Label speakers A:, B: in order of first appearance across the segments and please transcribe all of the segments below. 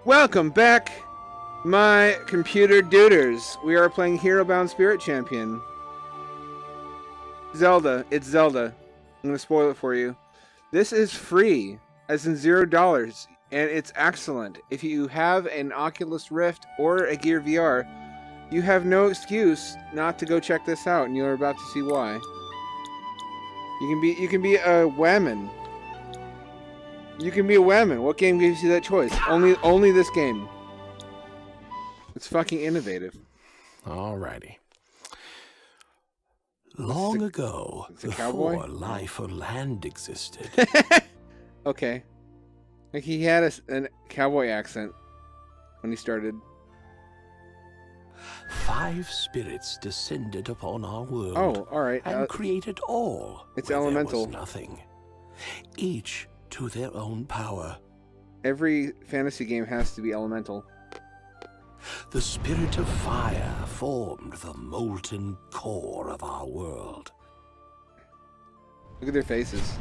A: Welcome back, my computer duders. We are playing Herobound Spirit Champion. Zelda. It's Zelda. I'm going to spoil it for you. This is free, as in $0, and it's excellent. If you have an Oculus Rift or a Gear VR, you have no excuse not to go check this out, and you're about to see why. You can be a whammon. You can be a whammon. What game gives you that choice? Only this game. It's fucking innovative.
B: Alrighty. Long ago, before life or land existed.
A: Okay. Like he had a cowboy accent when he started.
B: 5 spirits descended upon our world.
A: Oh, alright.
B: And created all.
A: It's elemental.
B: There was nothing. Each to their own power.
A: Every fantasy game has to be elemental.
B: The spirit of fire formed the molten core of our world.
A: Look at their faces.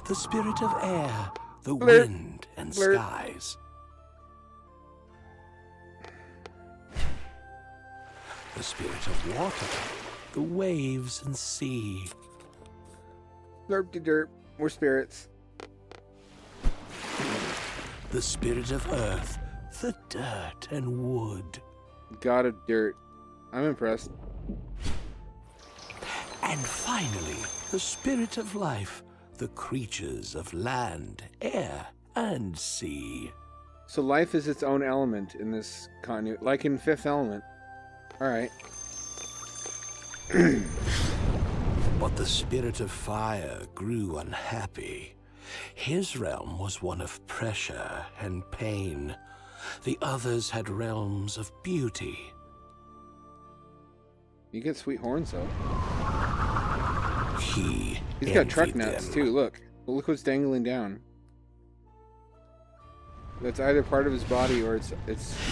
B: The spirit of air, the wind and skies. The spirit of water, the waves and sea.
A: Derp-de-derp. We're spirits.
B: The spirit of earth, the dirt and wood.
A: God of dirt. I'm impressed.
B: And finally, the spirit of life, the creatures of land, air, and sea.
A: So life is its own element in this continuity, like in Fifth Element. Alright.
B: But the spirit of fire grew unhappy. His realm was one of pressure and pain. The others had realms of beauty.
A: You get sweet horns, though.
B: He's
A: got truck nuts, too. Look. Look what's dangling down. That's either part of his body or it's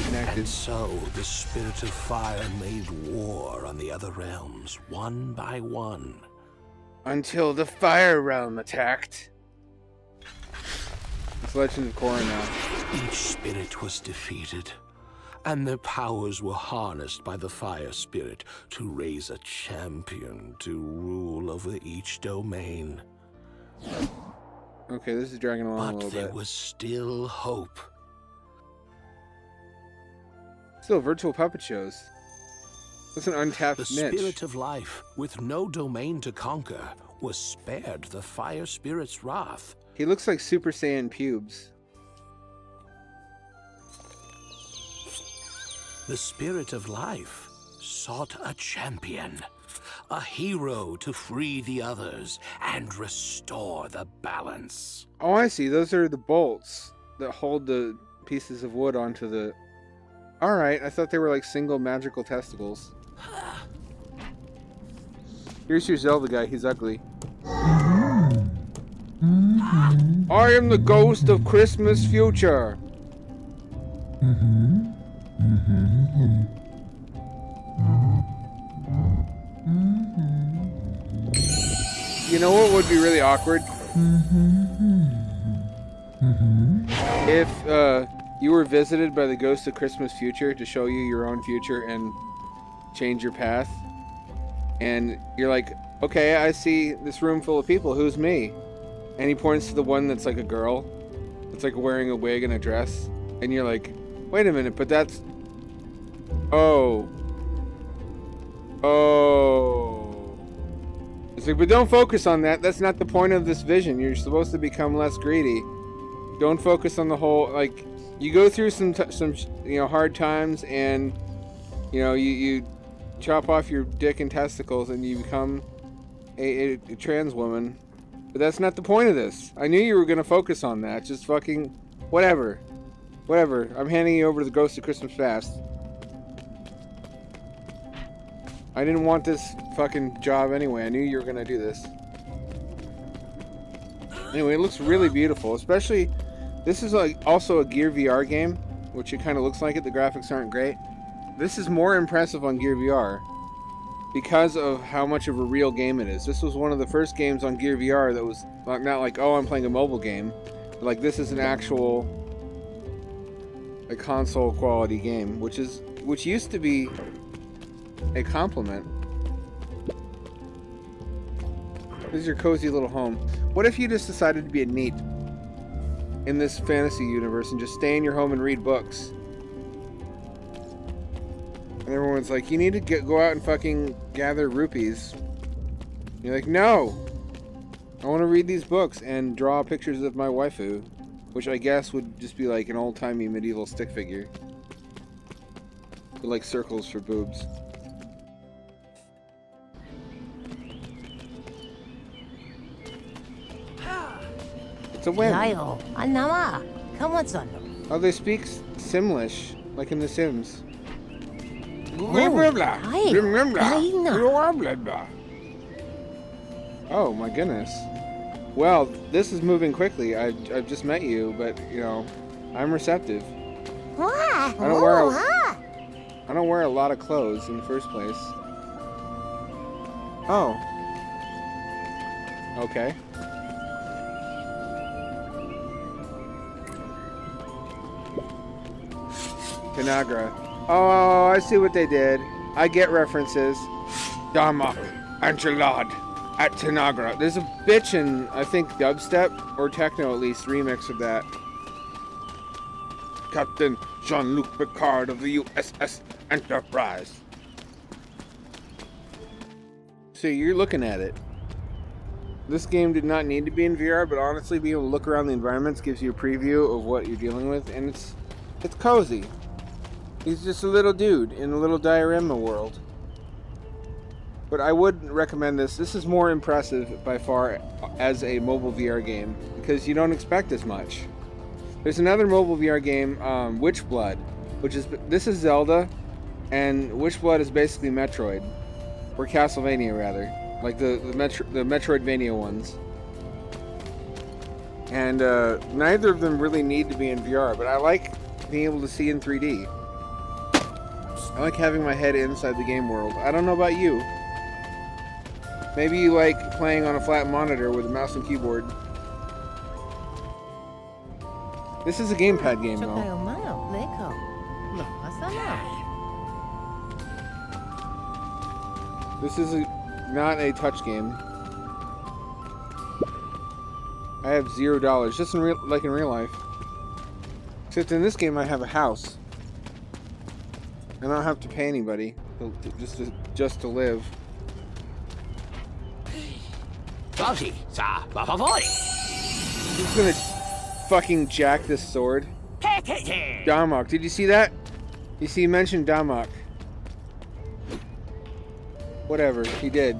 A: connected.
B: And so the spirit of fire made war on the other realms, one by one.
A: Until the fire realm attacked. It's Legend of Korra now.
B: Each spirit was defeated, and their powers were harnessed by the fire spirit to raise a champion to rule over each domain.
A: Okay, this is dragging along a little bit.
B: But there was still hope.
A: Still virtual puppet shows. That's an untapped
B: niche. The spirit of life, with no domain to conquer, was spared the fire spirit's wrath.
A: He looks like Super Saiyan pubes.
B: The spirit of life sought a champion, a hero to free the others and restore the balance.
A: Oh, I see. Those are the bolts that hold the pieces of wood onto the... Alright, I thought they were like single magical testicles. Here's your Zelda guy. He's ugly. I am the ghost of Christmas future. You know what would be really awkward? If you were visited by the ghost of Christmas future to show you your own future and change your path. And you're like, okay, I see this room full of people. Who's me? And he points to the one that's like a girl. It's like wearing a wig and a dress. And you're like, wait a minute, but that's... Oh. It's like, but don't focus on that. That's not the point of this vision. You're supposed to become less greedy. Don't focus on the whole, like, you go through some hard times and, you chop off your dick and testicles and you become a trans woman. But that's not the point of this. I knew you were going to focus on that. Just fucking... Whatever. Whatever. I'm handing you over to the Ghost of Christmas Past. I didn't want this fucking job anyway. I knew you were going to do this. Anyway, it looks really beautiful. Especially... This is also a Gear VR game. Which it kind of looks like it. The graphics aren't great. This is more impressive on Gear VR. Because of how much of a real game it is. This was one of the first games on Gear VR that was not like, oh, I'm playing a mobile game. Like, this is an actual a console quality game, which used to be a compliment. This is your cozy little home. What if you just decided to be a neat in this fantasy universe and just stay in your home and read books? And everyone's like, you need to go out and fucking gather rupees. And you're like, no! I want to read these books and draw pictures of my waifu. Which I guess would just be like an old-timey medieval stick figure. With like circles for boobs. It's a whim. Oh, they speak Simlish, like in The Sims. Oh my goodness. Well, this is moving quickly. I've just met you, but you know, I'm receptive. I don't wear a lot of clothes in the first place. Oh. Okay. Tanagra. Oh, I see what they did. I get references. Damak and Jalad at Tanagra. There's a bitchin', I think, dubstep, or techno at least, remix of that. Captain Jean-Luc Picard of the USS Enterprise. So you're looking at it. This game did not need to be in VR, but honestly, being able to look around the environments gives you a preview of what you're dealing with, and it's cozy. He's just a little dude in a little diorama world. But I would recommend this. This is more impressive by far as a mobile VR game because you don't expect as much. There's another mobile VR game, Witchblood, this is Zelda, and Witchblood is basically Metroid, or Castlevania rather, like the Metroidvania ones. And neither of them really need to be in VR, but I like being able to see in 3D. I like having my head inside the game world. I don't know about you. Maybe you like playing on a flat monitor with a mouse and keyboard. This is a gamepad game, though. This is not a touch game. I have $0, just in real life. Except in this game, I have a house. I don't have to pay anybody just to live. Who's gonna fucking jack this sword? Damok, did you see that? He mentioned Damok. Whatever, he did.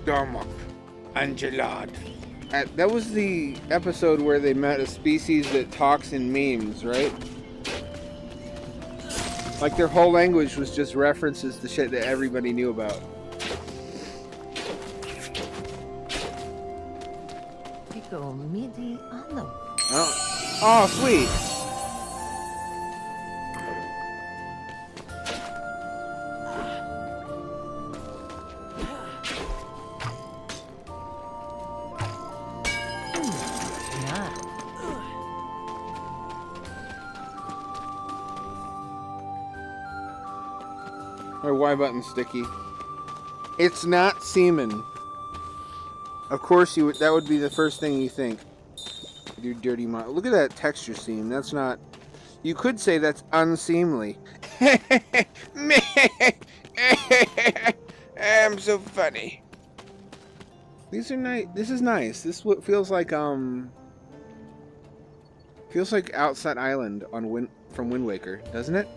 A: Damok and Jalad. That was the episode where they met a species that talks in memes, right? Like their whole language was just references to shit that everybody knew about. Oh, sweet. My Y button's sticky. It's not semen. Of course that would be the first thing you think. You dirty mom. Look at that texture seam. That's not... You could say that's unseemly. I'm so funny. These are nice. This is nice. This feels like Outside Island from Wind Waker, doesn't it?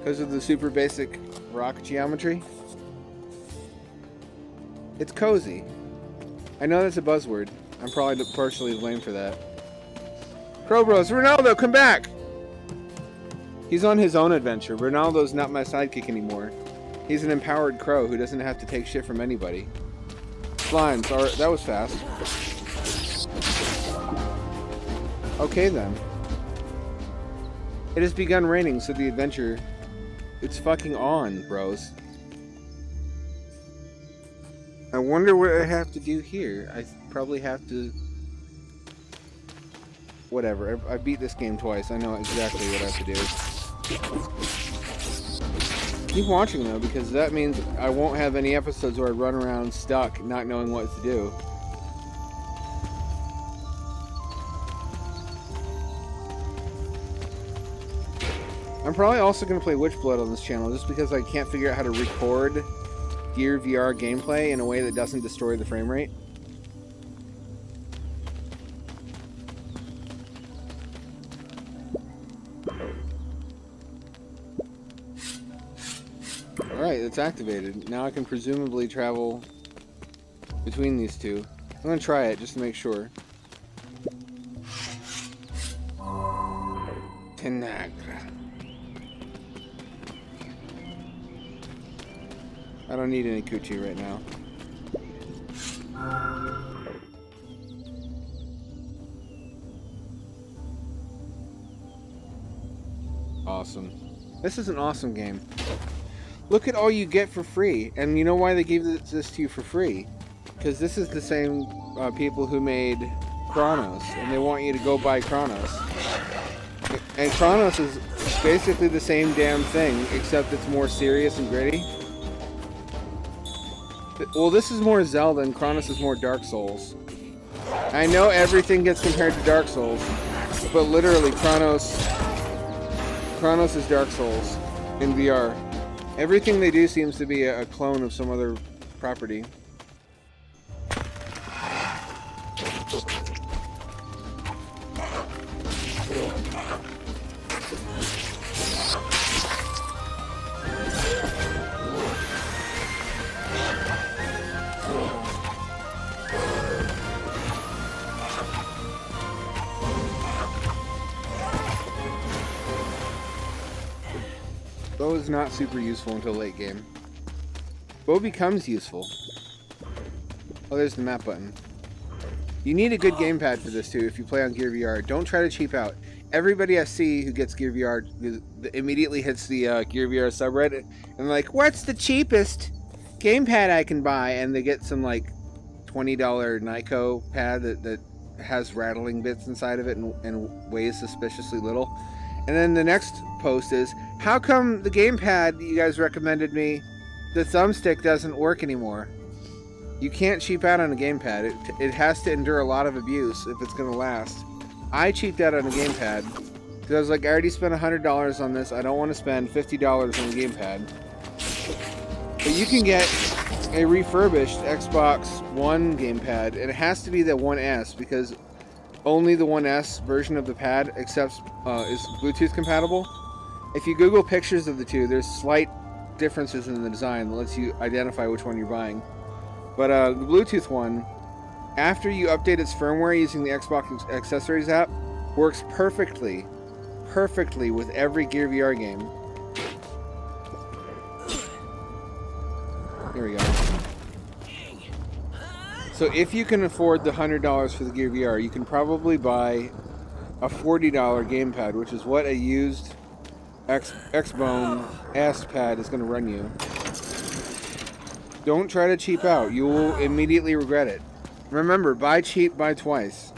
A: Because of the super basic rock geometry. It's cozy. I know that's a buzzword. I'm probably partially to blame for that. Crow Bros, Ronaldo, come back! He's on his own adventure. Ronaldo's not my sidekick anymore. He's an empowered crow who doesn't have to take shit from anybody. Slimes, alright, that was fast. Okay then. It has begun raining, so the adventure... It's fucking on, bros. I wonder what I have to do here. I probably have to... Whatever. I beat this game twice. I know exactly what I have to do. Keep watching though, because that means I won't have any episodes where I run around stuck, not knowing what to do. I'm probably also going to play Witchblood on this channel, just because I can't figure out how to record Gear VR gameplay in a way that doesn't destroy the frame rate. Alright, it's activated. Now I can presumably travel between these two. I'm going to try it just to make sure. Tanagra. I don't need any coochie right now. Awesome. This is an awesome game. Look at all you get for free. And you know why they gave this to you for free? Because this is the same people who made Chronos. And they want you to go buy Chronos. And Chronos is basically the same damn thing, except it's more serious and gritty. Well, this is more Zelda and Chronos is more Dark Souls. I know everything gets compared to Dark Souls, but literally Chronos is Dark Souls in VR. Everything they do seems to be a clone of some other property. Bow is not super useful until late game. Bow becomes useful. Oh, there's the map button. You need a good gamepad for this too if you play on Gear VR. Don't try to cheap out. Everybody I see who gets Gear VR immediately hits the Gear VR subreddit and they're like, what's the cheapest gamepad I can buy? And they get some like $20 Nyko pad that has rattling bits inside of it and weighs suspiciously little. And then the next post is, how come the gamepad you guys recommended me, the thumbstick doesn't work anymore? You can't cheap out on a gamepad. It has to endure a lot of abuse if it's going to last. I cheaped out on a gamepad because I was like, I already spent $100 on this. I don't want to spend $50 on a gamepad. But you can get a refurbished Xbox One gamepad, and it has to be the 1S because only the 1S version of the pad is Bluetooth compatible. If you Google pictures of the two, there's slight differences in the design that lets you identify which one you're buying. But the Bluetooth one, after you update its firmware using the Xbox Accessories app, works perfectly with every Gear VR game. Here we go. So if you can afford the $100 for the Gear VR, you can probably buy a $40 gamepad, which is what a used Xbone S pad is going to run you. Don't try to cheap out. You will immediately regret it. Remember, buy cheap, buy twice.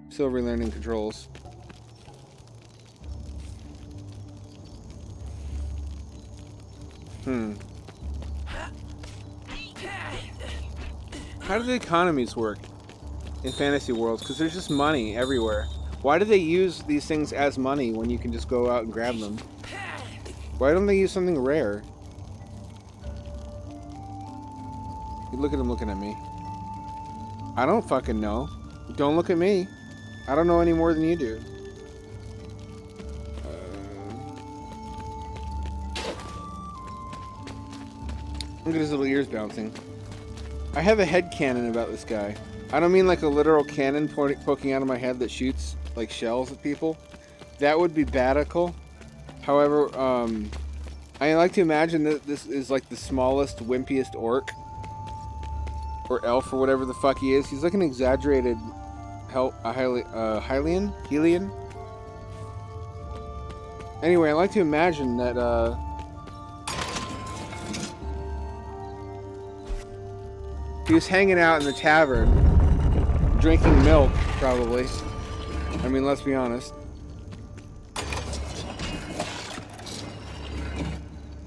A: Still relearning controls. How do the economies work in fantasy worlds? Because there's just money everywhere. Why do they use these things as money when you can just go out and grab them? Why don't they use something rare? You look at them looking at me. I don't fucking know. Don't look at me. I don't know any more than you do. Look at his little ears bouncing. I have a head cannon about this guy. I don't mean like a literal cannon poking out of my head that shoots like shells at people. That would be badical. However, I like to imagine that this is like the smallest, wimpiest orc. Or elf, or whatever the fuck he is. He's like an exaggerated Hylian? Anyway, I like to imagine that, he was hanging out in the tavern drinking milk, probably. I mean, let's be honest.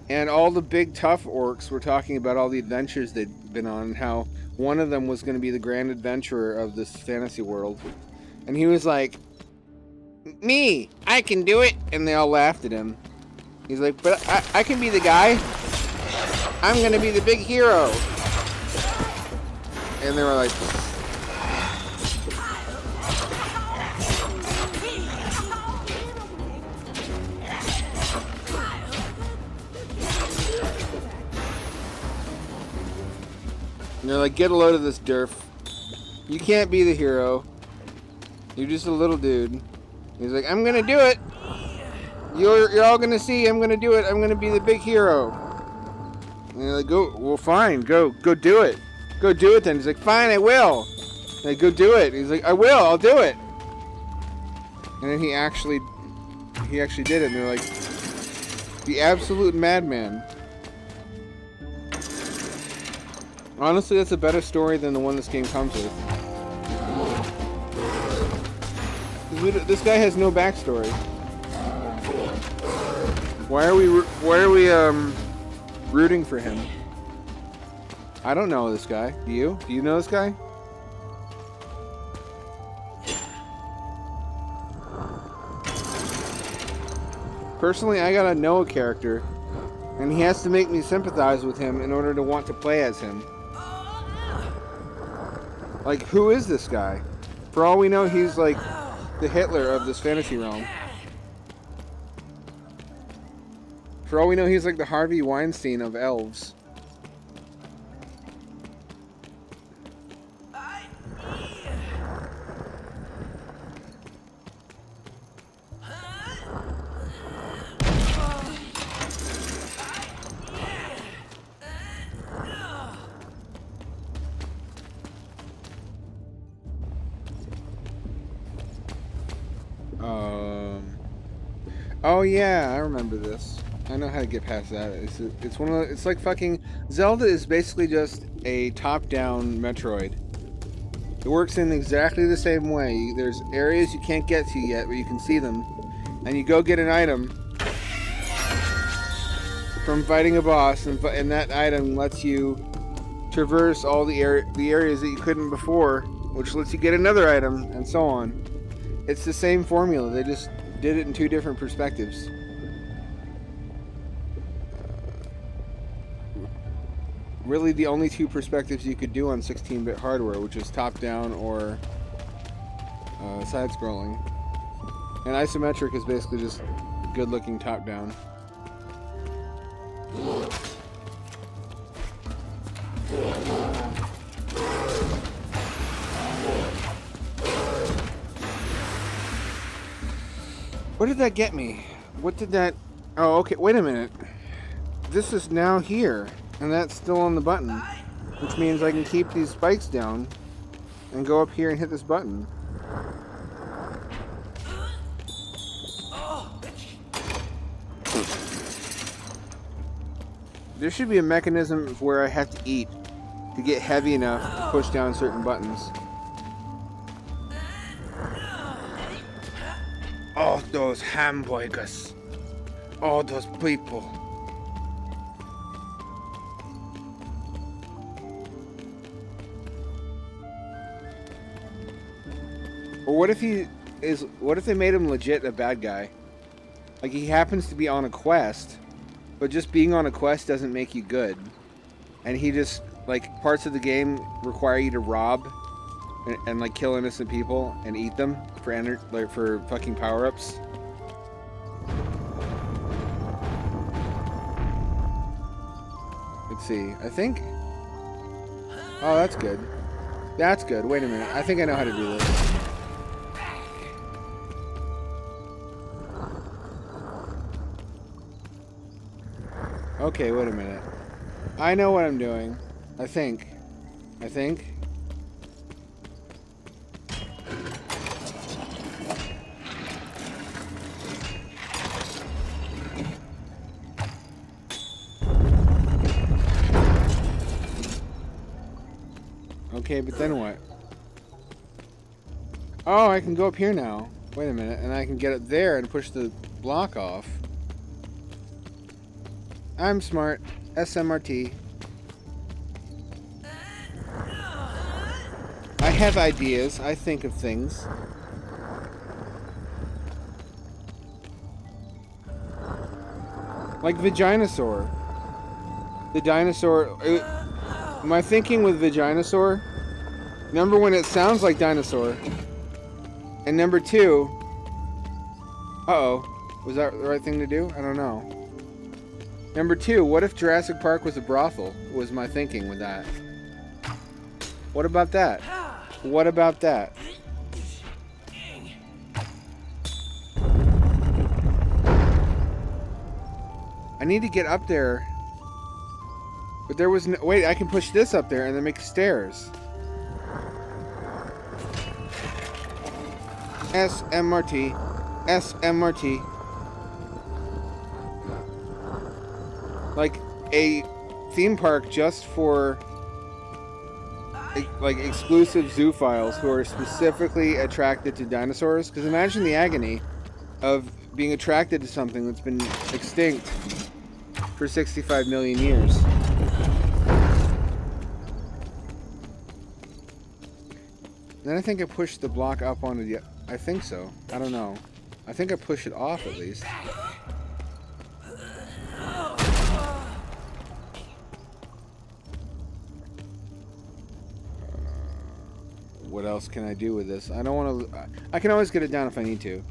A: And all the big tough orcs were talking about all the adventures they'd been on, and how one of them was going to be the grand adventurer of this fantasy world. And he was like, me, I can do it. And they all laughed at him. He's like, but I can be the guy. I'm going to be the big hero. And they were like, and they're like, get a load of this derf. You can't be the hero. You're just a little dude. He's like, I'm gonna do it. You're all gonna see. I'm gonna do it. I'm gonna be the big hero. And they're like, go. Well, fine. Go do it. Go do it then. He's like, fine, I will. Like, go do it. He's like, I will. I'll do it. And then he actually did it. And they're like, the absolute madman. Honestly, that's a better story than the one this game comes with. This guy has no backstory. Why are we rooting for him? I don't know this guy. Do you? Do you know this guy? Personally, I gotta know a character, and he has to make me sympathize with him in order to want to play as him. Like, who is this guy? For all we know, he's like the Hitler of this fantasy realm. For all we know, he's like the Harvey Weinstein of elves. Oh yeah, I remember this. I know how to get past that. It's one of the, it's like fucking Zelda is basically just a top-down Metroid. It works in exactly the same way. There's areas you can't get to yet, but you can see them, and you go get an item from fighting a boss, and that item lets you traverse all the areas that you couldn't before, which lets you get another item, and so on. It's the same formula. They just did it in two different perspectives. Really the only two perspectives you could do on 16-bit hardware, which is top-down or side-scrolling. And isometric is basically just good-looking top-down. What did that get me? What did that... Oh, okay, wait a minute. This is now here, and that's still on the button, which means I can keep these spikes down and go up here and hit this button. There should be a mechanism where I have to eat to get heavy enough to push down certain buttons. All those hamburgers. All those people. Or what if they made him legit a bad guy? Like, he happens to be on a quest, but just being on a quest doesn't make you good. And he just, like, parts of the game require you to rob and like kill innocent people and eat them for fucking power-ups. Let's see. I think. Oh, that's good. That's good. Wait a minute. I think I know how to do this. Okay, wait a minute. I know what I'm doing. I think. Okay, but then what? Oh, I can go up here now. Wait a minute, and I can get up there and push the block off. I'm smart. SMRT. I have ideas. I think of things. Like Vaginosaur. The dinosaur... my thinking with Vaginosaur... Number one, it sounds like dinosaur. And number two... Uh-oh. Was that the right thing to do? I don't know. Number two, what if Jurassic Park was a brothel? Was my thinking with that. What about that? What about that? I need to get up there. But there was no... Wait, I can push this up there and then make stairs. SMRT. SMRT. Like a theme park just for like exclusive zoophiles who are specifically attracted to dinosaurs. Because imagine the agony of being attracted to something that's been extinct for 65 million years. Then I think I pushed the block up onto the... I think so. I don't know. I think I push it off at least. What else can I do with this? I don't want to... I can always get it down if I need to.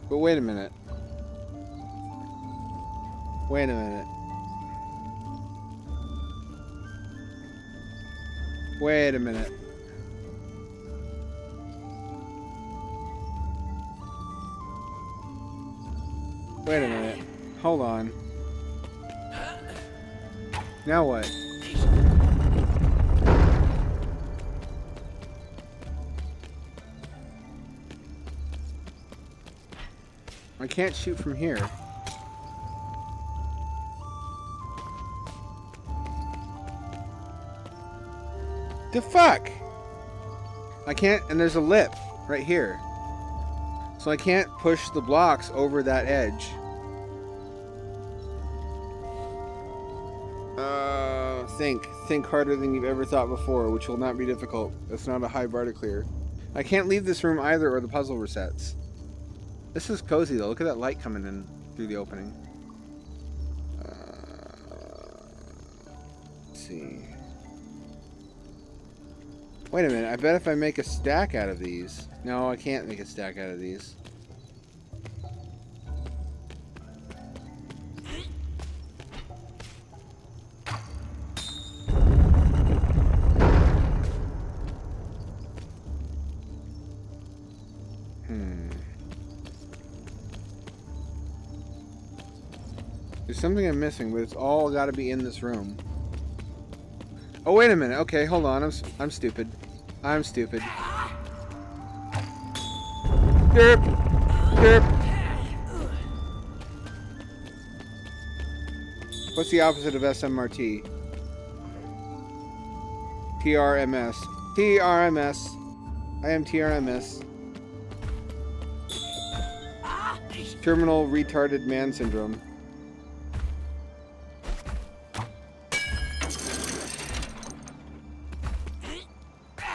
A: But wait a minute. Wait a minute. Wait a minute. Wait a minute. Hold on. Now what? I can't shoot from here. The fuck? I can't, and there's a lip right here. So I can't push the blocks over that edge. Think harder than you've ever thought before, which will not be difficult. That's not a high bar to clear. I can't leave this room either or the puzzle resets. This is cozy though. Look at that light coming in through the opening. Let's see. Wait a minute. I bet if I make a stack out of these... No, I can't make a stack out of these. There's something I'm missing, but it's all got to be in this room. Oh, wait a minute. Okay, hold on. I'm stupid. I'm stupid. Derp! Derp! What's the opposite of SMRT? TRMS. TRMS. I am TRMS. Terminal Retarded Man Syndrome.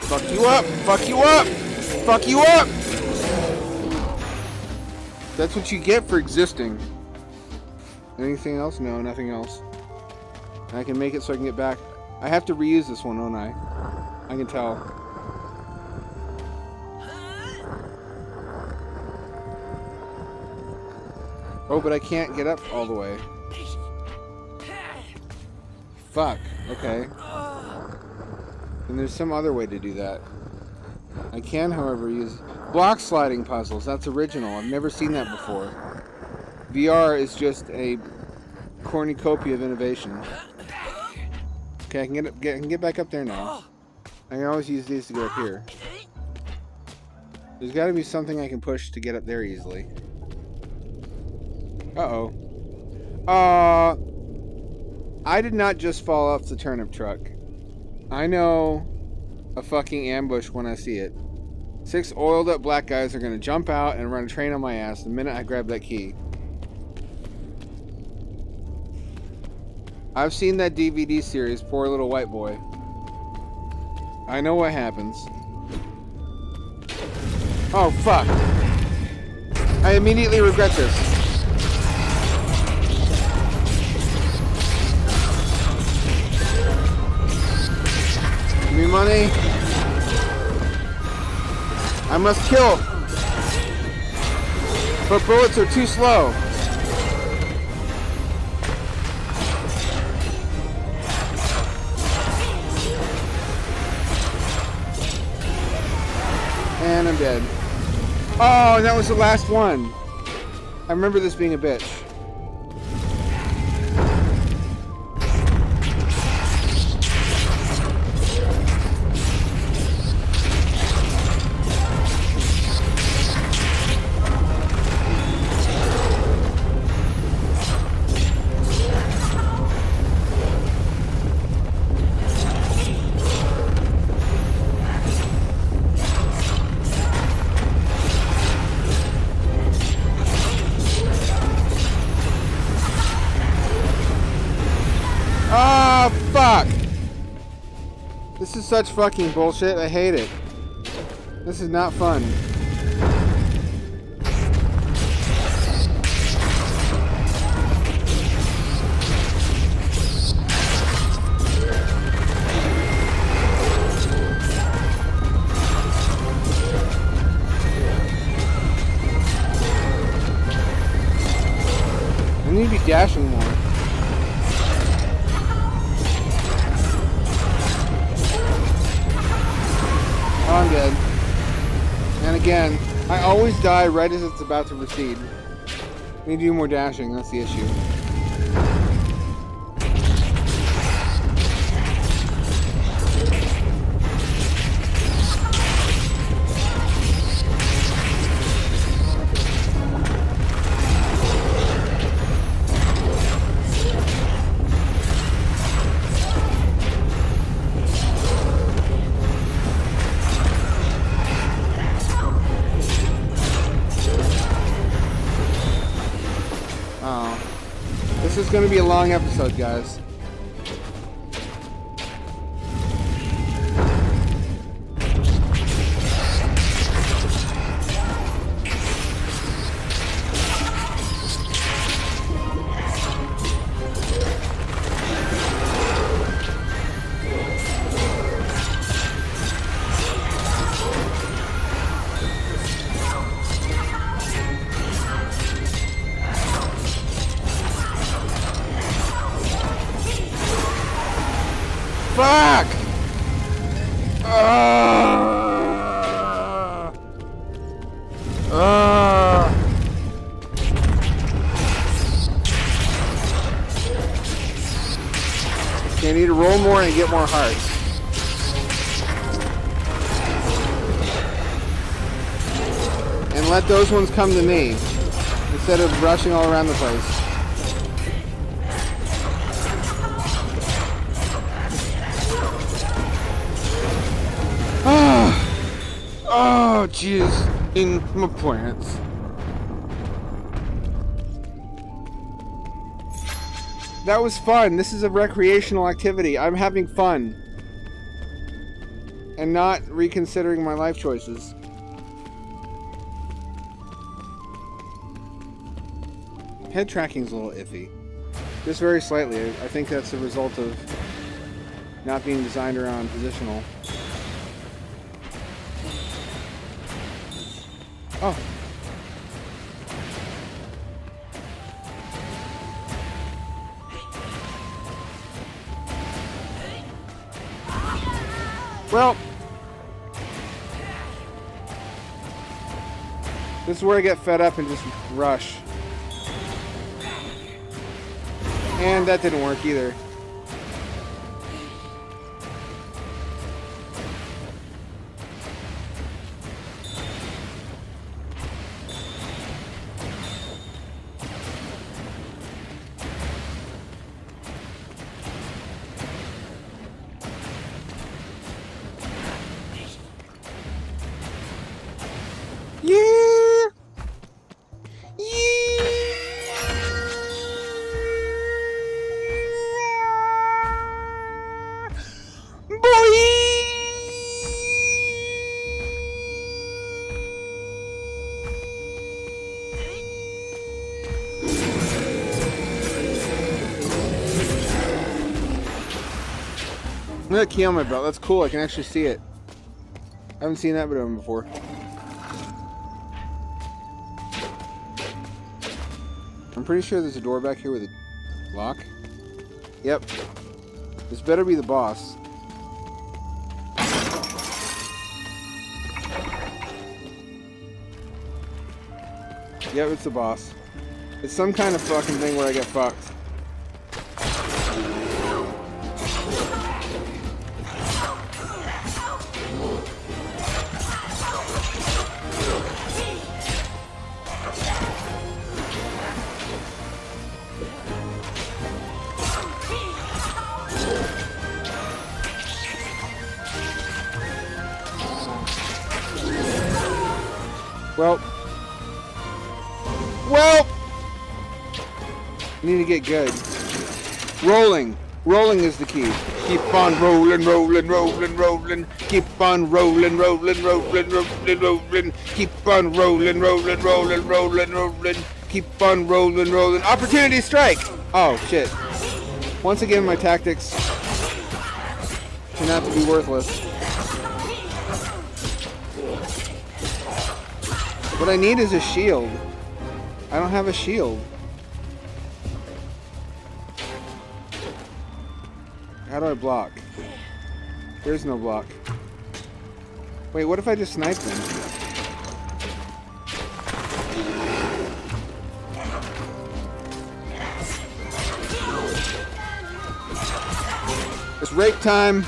A: Fuck you up! Fuck you up! Fuck you up! That's what you get for existing. Anything else? No, nothing else. I can make it so I can get back. I have to reuse this one, don't I? I can tell. Oh, but I can't get up all the way. Fuck. Okay. And there's some other way to do that. I can, however, use block sliding puzzles. That's original. I've never seen that before. VR is just a cornucopia of innovation. Okay, I can get back up there now. I can always use these to go up here. There's got to be something I can push to get up there easily. Uh-oh. I did not just fall off the turnip truck. I know a fucking ambush when I see it. 6 oiled up black guys are gonna jump out and run a train on my ass the minute I grab that key. I've seen that DVD series, Poor Little White Boy. I know what happens. Oh, fuck. I immediately regret this. Give me money. I must kill. But bullets are too slow. And I'm dead. Oh, and that was the last one. I remember this being a bitch. Oh, fuck! This is such fucking bullshit. I hate it. This is not fun. I need to be dashing more. Oh, I'm dead. And again, I always die right as it's about to recede. I need to do more dashing, that's the issue. This is going to be a long episode, guys. Fuck! Okay, I need to roll more and get more hearts. And let those ones come to me instead of rushing all around the place. Oh, jeez. In my plants. That was fun. This is a recreational activity. I'm having fun. And not reconsidering my life choices. Head tracking's a little iffy. Just very slightly. I think that's a result of not being designed around positional. Oh. Well, this is where I get fed up and just rush. And that didn't work either. Look at that key on my belt. That's cool. I can actually see it. I haven't seen that before. I'm pretty sure there's a door back here with a lock. Yep. This better be the boss. Yep, it's the boss. It's some kind of fucking thing where I get fucked. Well, I need to get good. Rolling is the key. Keep on rolling. Keep on rolling. Keep on rolling. Keep on rolling. Opportunity strike. Oh shit! Once again, my tactics turn out to be worthless. What I need is a shield. I don't have a shield. How do I block? There's no block. Wait, what if I just snipe them? It's rape time.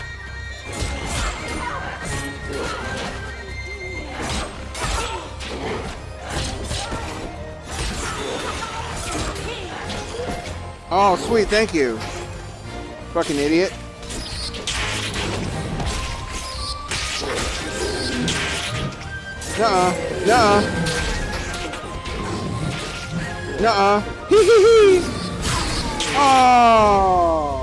A: Oh, sweet, thank you. Fucking idiot. Nuh-uh. Hee hee hee. Oh.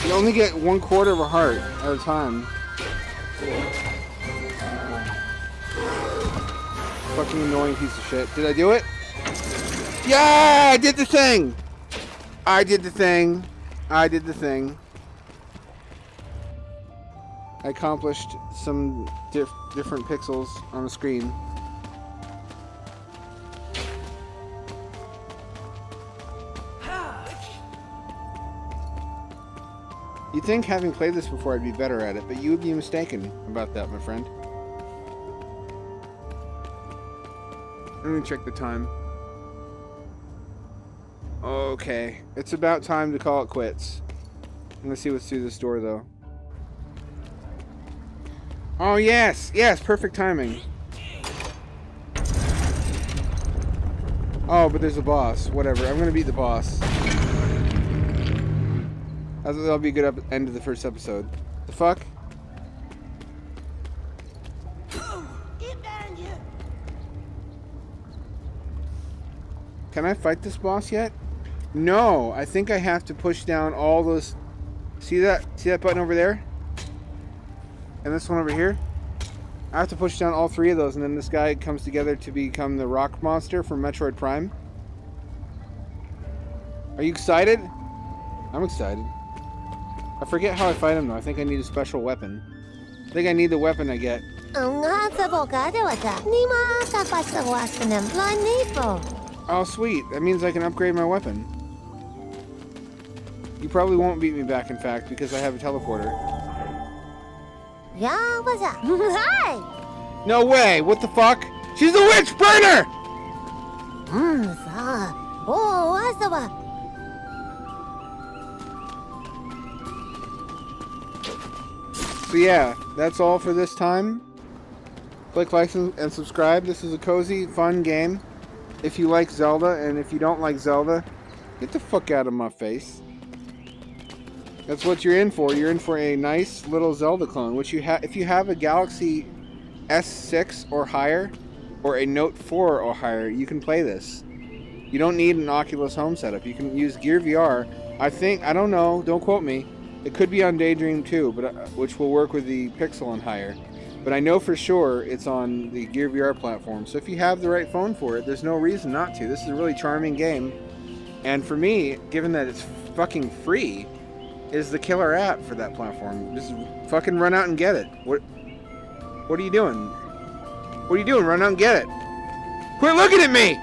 A: You only get 1/4 of a heart at a time. Fucking annoying piece of shit. Did I do it? Yeah! I did the thing! I did the thing. I accomplished some different pixels on the screen. You'd think having played this before I'd be better at it, but you would be mistaken about that, my friend. Let me check the time. Okay, it's about time to call it quits. I'm gonna see what's through this door, though. Oh, yes! Yes, perfect timing. Oh, but there's a boss. Whatever, I'm gonna beat the boss. That'll be a good end to the first episode. The fuck? Can I fight this boss yet? No, I think I have to push down all those... See that button over there? And this one over here? I have to push down all 3 of those, and then this guy comes together to become the rock monster from Metroid Prime. Are you excited? I'm excited. I forget how I fight him though. I think I need a special weapon. I think I need the weapon I get. Oh sweet, that means I can upgrade my weapon. You probably won't beat me back, in fact, because I have a teleporter. No way! What the fuck? She's the witch burner! So yeah, that's all for this time. Click like and subscribe. This is a cozy, fun game. If you like Zelda, and if you don't like Zelda, get the fuck out of my face. That's what you're in for. You're in for a nice little Zelda clone. Which if you have a Galaxy S6 or higher, or a Note 4 or higher, you can play this. You don't need an Oculus Home setup. You can use Gear VR. I don't know, don't quote me. It could be on Daydream too, but which will work with the Pixel and higher. But I know for sure it's on the Gear VR platform. So if you have the right phone for it, there's no reason not to. This is a really charming game. And for me, given that it's fucking free, is the killer app for that platform. Just fucking run out and get it. What are you doing? What are you doing? Run out and get it. Quit looking at me!